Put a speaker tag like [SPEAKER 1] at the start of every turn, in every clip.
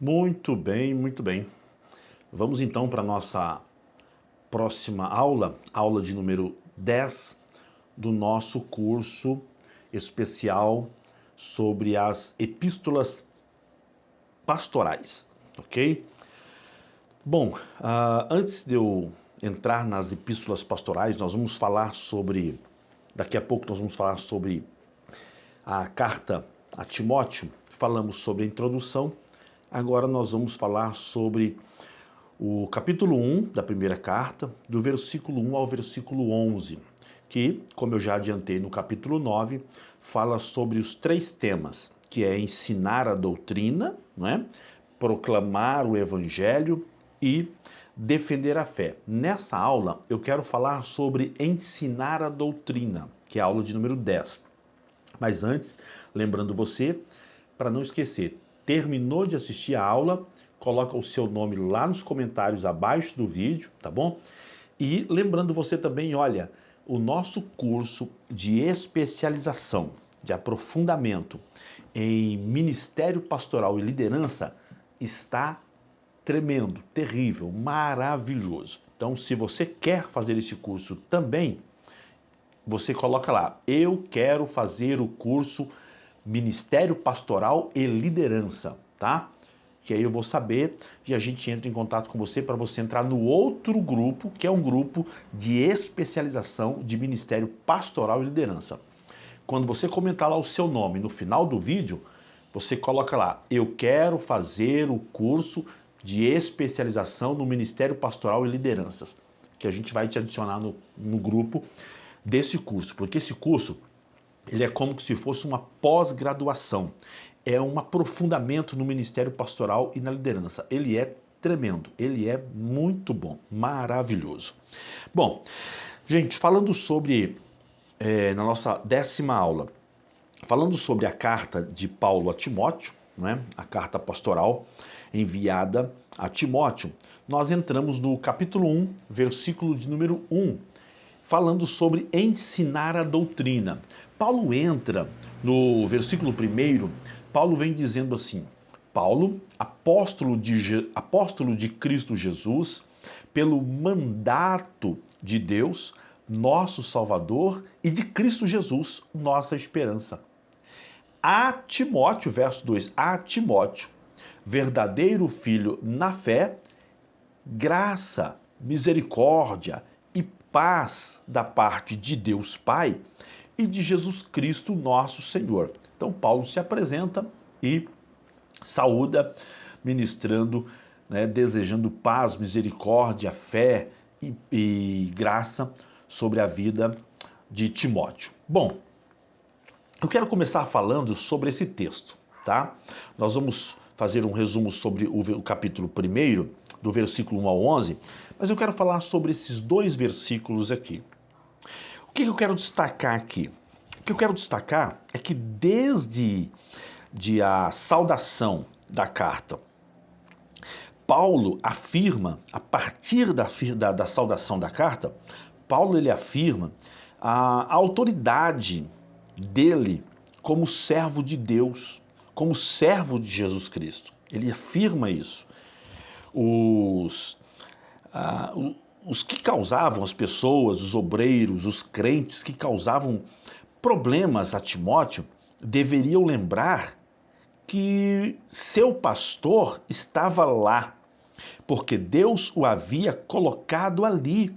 [SPEAKER 1] Muito bem, muito bem. Vamos então para a nossa próxima aula, aula de número 10 do nosso curso especial sobre as epístolas pastorais, ok? Bom, antes de eu entrar nas epístolas pastorais, nós vamos falar sobre, daqui a pouco nós vamos falar sobre a carta a Timóteo, falamos sobre a introdução, agora nós vamos falar sobre o capítulo 1 da primeira carta, do versículo 1 ao versículo 11, que, como eu já adiantei no capítulo 9, fala sobre os três temas, que é ensinar a doutrina, não é? Proclamar o evangelho e defender a fé. Nessa aula, eu quero falar sobre ensinar a doutrina, que é a aula de número 10. Mas antes, lembrando você, para não esquecer, terminou de assistir a aula, coloca o seu nome lá nos comentários abaixo do vídeo, tá bom? E lembrando você também, olha, o nosso curso de especialização, de aprofundamento em Ministério Pastoral e Liderança está tremendo, terrível, maravilhoso. Então, se você quer fazer esse curso também, você coloca lá, eu quero fazer o curso Ministério Pastoral e Liderança, tá? Que aí eu vou saber e a gente entra em contato com você para você entrar no outro grupo, que é um grupo de especialização de Ministério Pastoral e Liderança. Quando você comentar lá o seu nome no final do vídeo, você coloca lá, eu quero fazer o curso de especialização no Ministério Pastoral e Lideranças, que a gente vai te adicionar no grupo desse curso, porque esse curso ele é como se fosse uma pós-graduação, é um aprofundamento no ministério pastoral e na liderança. Ele é tremendo, ele é muito bom, maravilhoso. Bom, gente, falando sobre, na nossa 10ª aula, falando sobre a carta de Paulo a Timóteo, né, a carta pastoral enviada a Timóteo, nós entramos no capítulo 1, versículo de número 1, falando sobre ensinar a doutrina. Paulo entra no versículo 1, Paulo vem dizendo assim, Paulo, apóstolo de Cristo Jesus, pelo mandato de Deus, nosso Salvador, e de Cristo Jesus, nossa esperança. A Timóteo, verso 2, a Timóteo, verdadeiro filho na fé, graça, misericórdia e paz da parte de Deus Pai e de Jesus Cristo nosso Senhor. Então Paulo se apresenta e saúda, ministrando, né, desejando paz, misericórdia, fé e graça sobre a vida de Timóteo. Bom, eu quero começar falando sobre esse texto, tá? Nós vamos fazer um resumo sobre o capítulo 1, do versículo 1 ao 11, mas eu quero falar sobre esses dois versículos aqui. O que eu quero destacar aqui? O que eu quero destacar é que desde a saudação da carta, Paulo afirma, a partir da saudação da carta, Paulo ele afirma a autoridade dele como servo de Deus, como servo de Jesus Cristo. Ele afirma isso. Os que causavam, as pessoas, os obreiros, os crentes que causavam problemas a Timóteo, deveriam lembrar que seu pastor estava lá, porque Deus o havia colocado ali.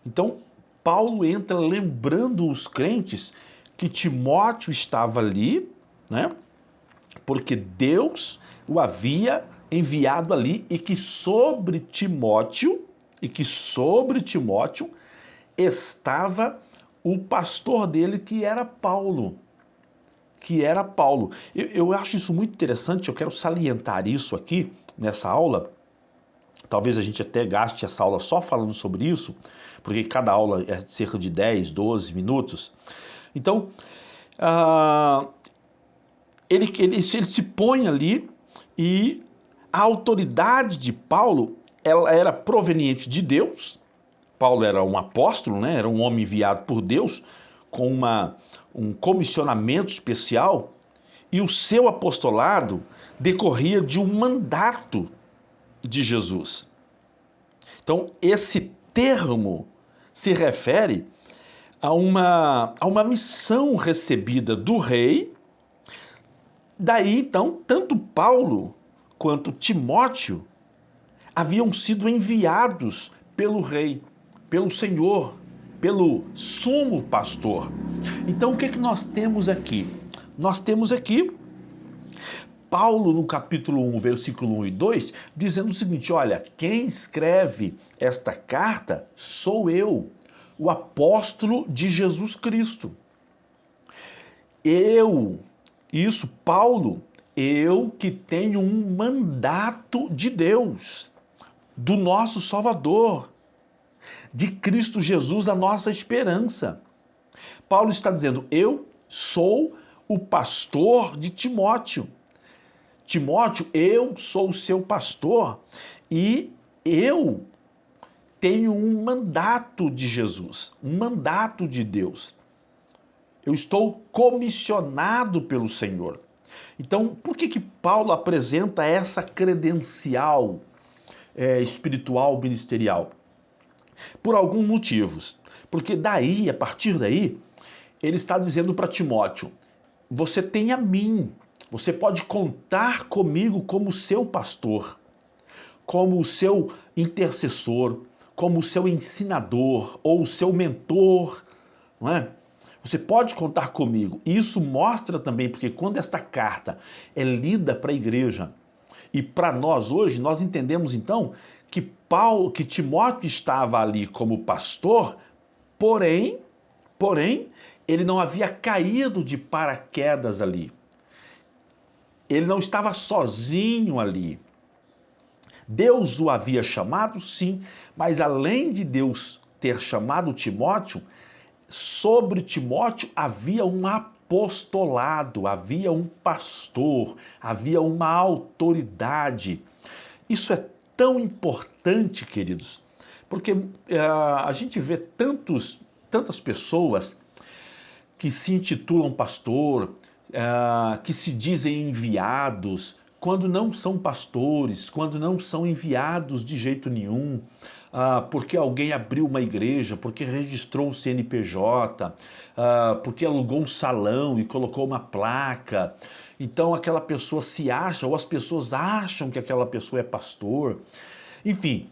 [SPEAKER 1] Então, Paulo entra lembrando os crentes que Timóteo estava ali, né? Porque Deus o havia enviado ali e que sobre Timóteo estava o pastor dele, que era Paulo. Eu acho isso muito interessante, eu quero salientar isso aqui nessa aula. Talvez a gente até gaste essa aula só falando sobre isso, porque cada aula é cerca de 10, 12 minutos. Então, ele se põe ali e a autoridade de Paulo, ela era proveniente de Deus. Paulo era um apóstolo, né? Era um homem enviado por Deus com um comissionamento especial, e o seu apostolado decorria de um mandato de Jesus. Então, esse termo se refere a uma missão recebida do rei. Daí, então, tanto Paulo quanto Timóteo haviam sido enviados pelo rei, pelo Senhor, pelo sumo pastor. Então, o que é que nós temos aqui? Nós temos aqui Paulo, no capítulo 1, versículo 1 e 2, dizendo o seguinte: olha, quem escreve esta carta sou eu, o apóstolo de Jesus Cristo. Paulo, eu que tenho um mandato de Deus, do nosso Salvador, de Cristo Jesus, a nossa esperança. Paulo está dizendo: eu sou o pastor de Timóteo. Timóteo, eu sou o seu pastor e eu tenho um mandato de Jesus, um mandato de Deus. Eu estou comissionado pelo Senhor. Então, por que Paulo apresenta essa credencial espiritual, ministerial? Por alguns motivos. Porque daí, a partir daí, ele está dizendo para Timóteo: você tem a mim, você pode contar comigo como seu pastor, como o seu intercessor, como o seu ensinador ou o seu mentor, não é? Você pode contar comigo. E isso mostra também, porque quando esta carta é lida para a igreja e para nós hoje, nós entendemos então que Timóteo estava ali como pastor, porém, ele não havia caído de paraquedas ali. Ele não estava sozinho ali. Deus o havia chamado, sim, mas além de Deus ter chamado Timóteo, sobre Timóteo havia um apostolado, havia um pastor, havia uma autoridade. Isso é tão importante, queridos, porque a gente vê tantas pessoas que se intitulam pastor, que se dizem enviados, quando não são pastores, quando não são enviados de jeito nenhum, porque alguém abriu uma igreja, porque registrou um CNPJ, porque alugou um salão e colocou uma placa. Então aquela pessoa se acha, ou as pessoas acham que aquela pessoa é pastor. Enfim,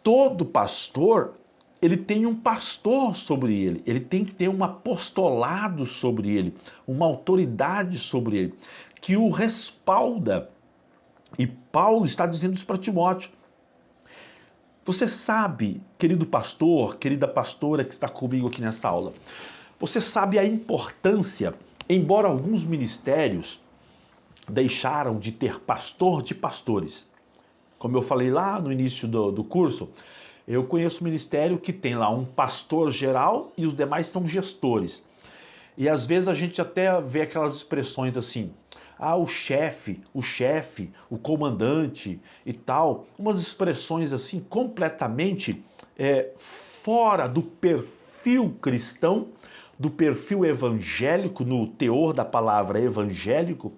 [SPEAKER 1] todo pastor, ele tem um pastor sobre ele, ele tem que ter um apostolado sobre ele, uma autoridade sobre ele, que o respalda. E Paulo está dizendo isso para Timóteo. Você sabe, querido pastor, querida pastora que está comigo aqui nessa aula, você sabe a importância, embora alguns ministérios deixaram de ter pastor de pastores. Como eu falei lá no início do curso, eu conheço ministério que tem lá um pastor geral e os demais são gestores. E às vezes a gente até vê aquelas expressões assim: o chefe, o comandante e tal. Umas expressões assim completamente fora do perfil cristão, do perfil evangélico, no teor da palavra evangélico,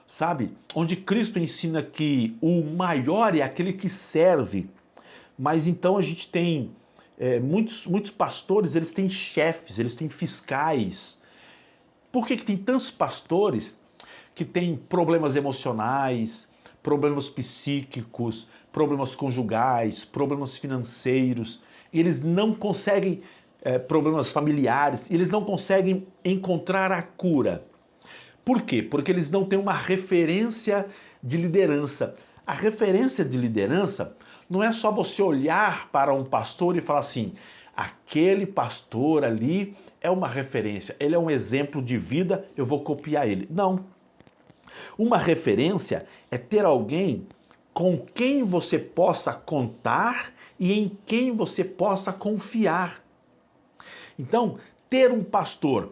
[SPEAKER 1] sabe? Onde Cristo ensina que o maior é aquele que serve. Mas então a gente tem muitos pastores, eles têm chefes, eles têm fiscais. Por que tem tantos pastores que têm problemas emocionais, problemas psíquicos, problemas conjugais, problemas financeiros? Eles não conseguem, problemas familiares, eles não conseguem encontrar a cura. Por quê? Porque eles não têm uma referência de liderança. A referência de liderança não é só você olhar para um pastor e falar assim: aquele pastor ali é uma referência, ele é um exemplo de vida, eu vou copiar ele. Não. Uma referência é ter alguém com quem você possa contar e em quem você possa confiar. Então, ter um pastor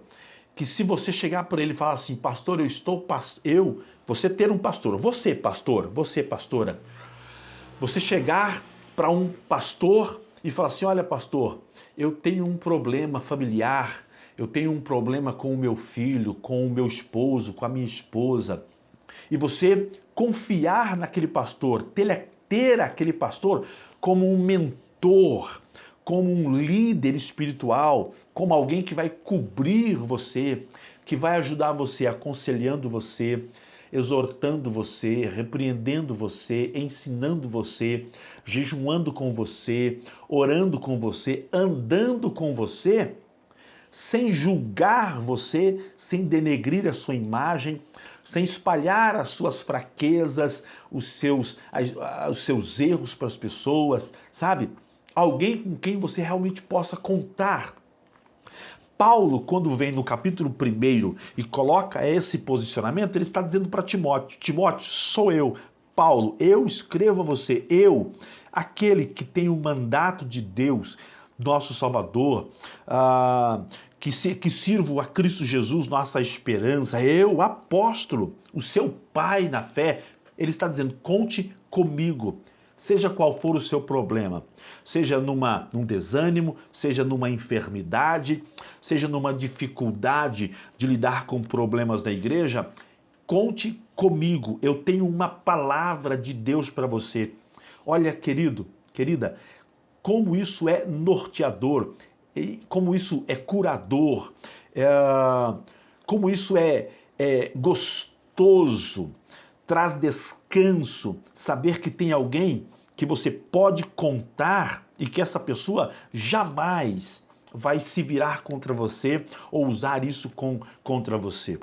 [SPEAKER 1] que, se você chegar por ele e falar assim: pastor, você ter um pastor, você pastor, você pastora, você chegar para um pastor e falar assim: olha, pastor, eu tenho um problema familiar, eu tenho um problema com o meu filho, com o meu esposo, com a minha esposa. E você confiar naquele pastor, ter aquele pastor como um mentor, como um líder espiritual, como alguém que vai cobrir você, que vai ajudar você, aconselhando você, exortando você, repreendendo você, ensinando você, jejuando com você, orando com você, andando com você, sem julgar você, sem denegrir a sua imagem, sem espalhar as suas fraquezas, os seus erros para as pessoas, sabe? Alguém com quem você realmente possa contar. Paulo, quando vem no capítulo 1 e coloca esse posicionamento, ele está dizendo para Timóteo: Timóteo, sou eu, Paulo, eu escrevo a você, eu, aquele que tem o mandato de Deus, nosso Salvador, que sirvo a Cristo Jesus, nossa esperança, eu, apóstolo, o seu pai na fé. Ele está dizendo: conte comigo. Seja qual for o seu problema, seja num desânimo, seja numa enfermidade, seja numa dificuldade de lidar com problemas da igreja, conte comigo, eu tenho uma palavra de Deus para você. Olha, querido, querida, como isso é norteador, como isso é curador, como isso é gostoso, traz descanso, saber que tem alguém que você pode contar e que essa pessoa jamais vai se virar contra você ou usar isso contra você.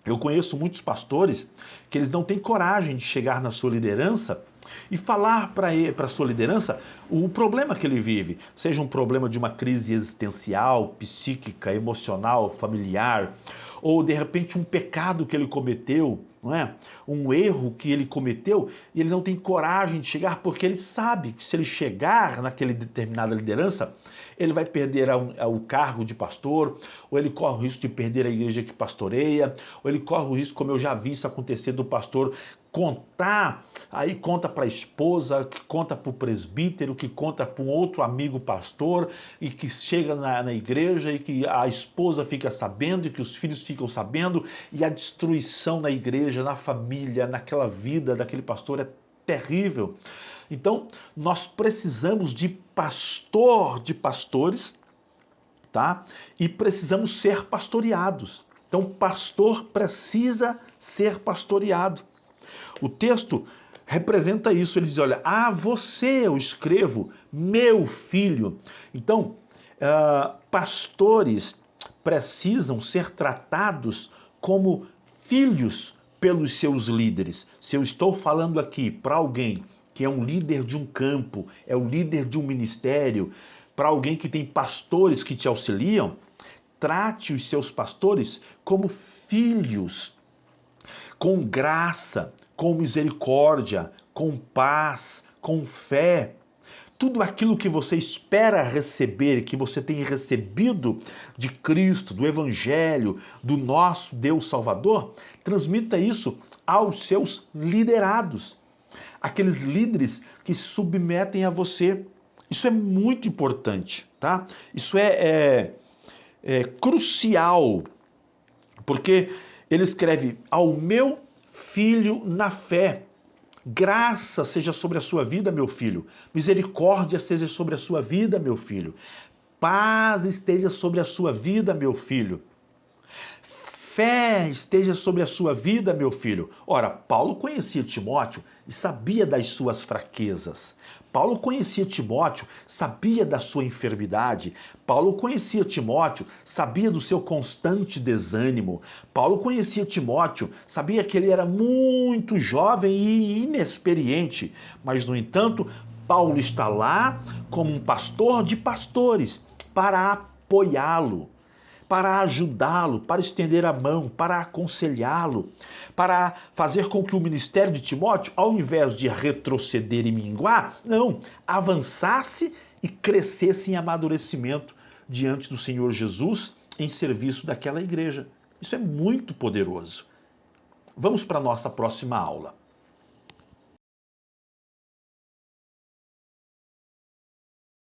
[SPEAKER 1] Eu conheço muitos pastores que eles não têm coragem de chegar na sua liderança e falar para a sua liderança o problema que ele vive, seja um problema de uma crise existencial, psíquica, emocional, familiar, ou de repente um pecado que ele cometeu, não é? Um erro que ele cometeu e ele não tem coragem de chegar porque ele sabe que se ele chegar naquela determinada liderança, ele vai perder o cargo de pastor, ou ele corre o risco de perder a igreja que pastoreia, ou ele corre o risco, como eu já vi isso acontecer, do pastor contar, aí conta para a esposa, que conta para o presbítero, que conta para um outro amigo pastor, e que chega na igreja e que a esposa fica sabendo, e que os filhos ficam sabendo, e a destruição na igreja, na família, naquela vida daquele pastor é terrível. Então, nós precisamos de pastores, tá? E precisamos ser pastoreados. Então, pastor precisa ser pastoreado. O texto representa isso. Ele diz: olha, a você eu escrevo, meu filho. Então, pastores precisam ser tratados como filhos pelos seus líderes. Se eu estou falando aqui para alguém que é um líder de um campo, é o líder de um ministério, para alguém que tem pastores que te auxiliam, trate os seus pastores como filhos, com graça, com misericórdia, com paz, com fé. Tudo aquilo que você espera receber, que você tem recebido de Cristo, do Evangelho, do nosso Deus Salvador, transmita isso aos seus liderados, aqueles líderes que se submetem a você. Isso é muito importante, tá? Isso é crucial, porque ele escreve: ao meu filho na fé. Graça seja sobre a sua vida, meu filho. Misericórdia seja sobre a sua vida, meu filho. Paz esteja sobre a sua vida, meu filho. Fé esteja sobre a sua vida, meu filho. Ora, Paulo conhecia Timóteo e sabia das suas fraquezas. Paulo conhecia Timóteo, sabia da sua enfermidade. Paulo conhecia Timóteo, sabia do seu constante desânimo. Paulo conhecia Timóteo, sabia que ele era muito jovem e inexperiente. Mas, no entanto, Paulo está lá como um pastor de pastores para apoiá-lo, para ajudá-lo, para estender a mão, para aconselhá-lo, para fazer com que o ministério de Timóteo, ao invés de retroceder e minguar, não, avançasse e crescesse em amadurecimento diante do Senhor Jesus em serviço daquela igreja. Isso é muito poderoso. Vamos para a nossa próxima aula.